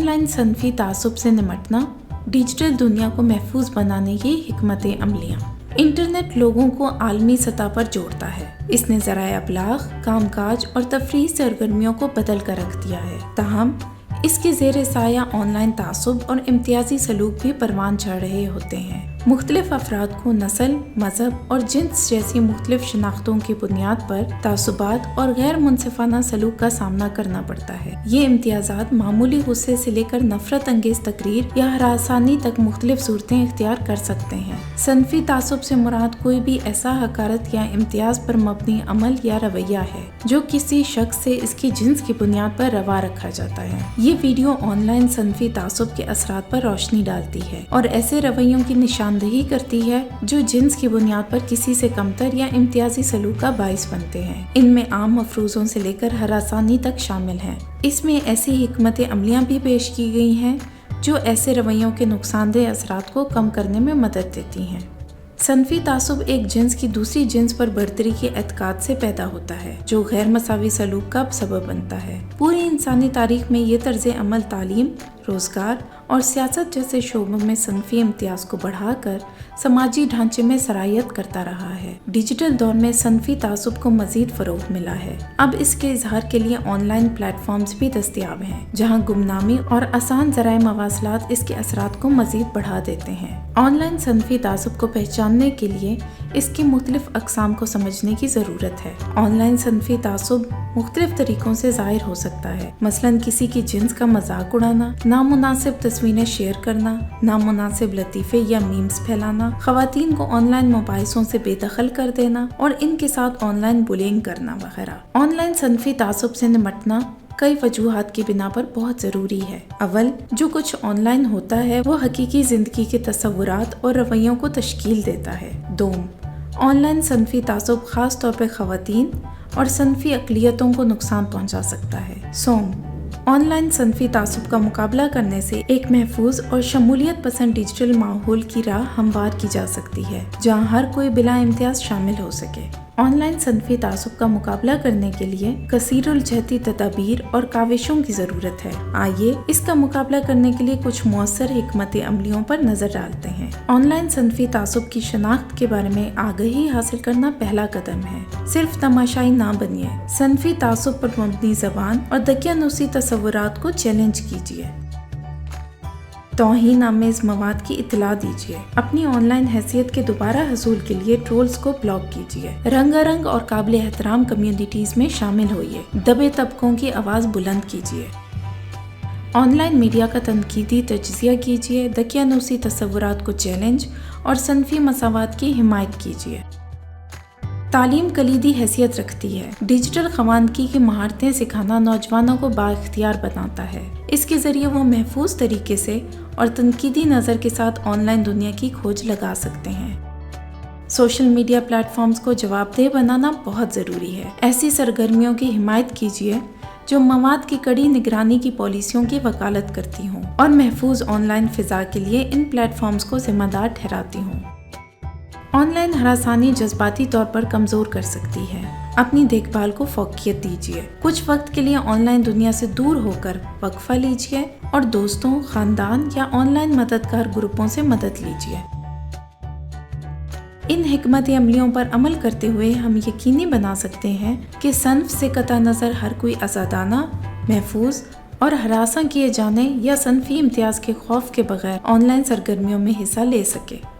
Online सनफी तासुब से निमटना, digital दुनिया को महफूज बनाने की हिकमत अमलियाँ। इंटरनेट लोगों को आलमी सतह पर जोड़ता है। इसने ज़राए अबलाग, कामकाज और तफरीह सरगर्मियों को बदल कर रख दिया है। ताहम इसके ज़ेर साया ऑनलाइन तासुब और इम्तियाजी सलूक भी परवान चढ़ रहे होते हैं। मुख्तलिफ अफराद को नस्ल, मजहब और जिन्स जैसी मुख्तलिफ शनाख्तों की बुनियाद पर तासुबात और गैर मुनसिफाना सलूक का सामना करना पड़ता है। ये इम्तियाज़ात मामूली गुस्से से लेकर नफरत अंगेज तकरीर या हरासानी तक मुख्तलिफ सूरतें इख्तियार कर सकते हैं। सनफी तासुब से मुराद कोई भी ऐसा हकारत या इम्तियाज पर मबनी अमल या रवैया है जो किसी शख्स से इसकी जिन्स की बुनियाद पर रवा रखा जाता है। ये वीडियो ऑनलाइन सनफी तासुब के असरात पर रोशनी डालती है और ऐसे रवैयों की निशानदही करती है जो जिन्स की बुनियाद पर किसी से कमतर या इम्तियाजी सलूक का बाइस बनते हैं। इनमें आम मफरूजों से लेकर हरासानी तक शामिल हैं। इसमें ऐसी हिकमत अमलियाँ भी पेश की गई हैं जो ऐसे रवैयों के नुकसानदेह असरात को कम करने में मदद देती हैं। सनफी तासुब एक जिन्स की दूसरी जिन्स पर बर्तरी के एतकाद से पैदा होता है जो गैर मसावी सलूक का सबब बनता है। पूरी इंसानी तारीख में ये तर्ज अमल तालीम, रोजगार और सियासत जैसे शोबों में सनफी इम्तियाज को बढ़ाकर समाजी ढांचे में सराहियत करता रहा है। डिजिटल दौर में सनफी तासुब को मजीद फरोग मिला है। अब इसके इजहार के लिए ऑनलाइन प्लेटफॉर्म्स भी दस्तयाब हैं जहां गुमनामी और आसान ज़राए मवासलात इसके असरात को मजीद बढ़ा देते हैं। ऑनलाइन सनफी तासुब को पहचानने के लिए इसकी मुख्तलिफ अक़साम को समझने की ज़रूरत है। ऑनलाइन सनफी तासुब मुख्तलिफ तरीकों से ज़ाहिर हो सकता है, मसलन किसी की जिन्स का मजाक उड़ाना, नामुनासिब तस्वीरें शेयर करना, नामुनासिब लतीफ़े या मीम्स फैलाना, ख़वातीन को ऑनलाइन मुबाहिसों से बेदखल कर देना और इनके साथ ऑनलाइन बुलिंग करना वगैरह। ऑनलाइन सनफी तासुब से निमटना कई वजूहात की बिना पर बहुत ज़रूरी है। अव्वल, जो कुछ ऑनलाइन होता है वो हकीकी ज़िंदगी के तसव्वुरात और रवैयों को तश्कील देता है। दोम, ऑनलाइन सनफी तासुब ख़ास तौर पर ख़वातीन और सनफी अक़लियतों को नुकसान पहुँचा सकता है। सोम, ऑनलाइन सनफी तासुब का मुकाबला करने से एक महफूज और शमूलियत पसंद डिजिटल माहौल की राह हमवार की जा सकती है जहाँ हर कोई बिला इम्तियाज शामिल हो सके। ऑनलाइन सनफी तासुब का मुकाबला करने के लिए कसीरुल जहती तदाबीर और काविशों की ज़रूरत है। आइए इसका मुकाबला करने के लिए कुछ मुअस्सर हिकमत अमलियों पर नज़र डालते हैं। ऑनलाइन सनफी तासुब की शनाख्त के बारे में आगाही हासिल करना पहला कदम है। सिर्फ तमाशाई ना बनिए। सनफी तासुब पर मबनी ज़बान और दकियानूसी तसव्वुरात को चैलेंज कीजिए। तौहीन आमेज़ मवाद की इत्तला दीजिए। अपनी ऑनलाइन हैसियत के दोबारा हसूल के लिए ट्रोल्स को ब्लॉक कीजिए। रंगारंग और काबिल एहतराम कम्युनिटीज़ में शामिल होइए। दबे तबकों की आवाज़ बुलंद कीजिए। ऑनलाइन मीडिया का तनकीदी तज्ज़िया कीजिए। दकियानूसी तसव्वुरात को चैलेंज और सनफी मसावात की हिमायत कीजिए। तालीम कलीदी हैसियत रखती है। डिजिटल ख़वानगी की महारतें सिखाना नौजवानों को बाइख्तियार बनाता है। इसके ज़रिए वो महफूज तरीके से और तनकीदी नज़र के साथ ऑनलाइन दुनिया की खोज लगा सकते हैं। सोशल मीडिया प्लेटफॉर्म्स को जवाबदेह बनाना बहुत ज़रूरी है। ऐसी सरगर्मियों की हिमायत कीजिए जो मवाद की कड़ी निगरानी की पॉलिसियों की वकालत करती हों और महफूज ऑनलाइन फ़िज़ा के लिए इन प्लेटफॉर्म्स को ज़िम्मेदार ठहराती हों। ऑनलाइन हरासानी जज्बाती तौर पर कमज़ोर कर सकती है। अपनी देखभाल को फ़ौक़ियत दीजिए। कुछ वक्त के लिए ऑनलाइन दुनिया से दूर होकर वक्फ़ा लीजिए और दोस्तों, ख़ानदान या ऑनलाइन मददगार ग्रुपों से मदद लीजिए। इन हिकमत अमलियों पर अमल करते हुए हम यकीनी बना सकते हैं कि सनफ से कता नज़र हर कोई आज़ादाना, महफूज और हरासा किए जाने या सनफी इम्तियाज़ के खौफ के बगैर ऑनलाइन सरगर्मियों में हिस्सा ले सके।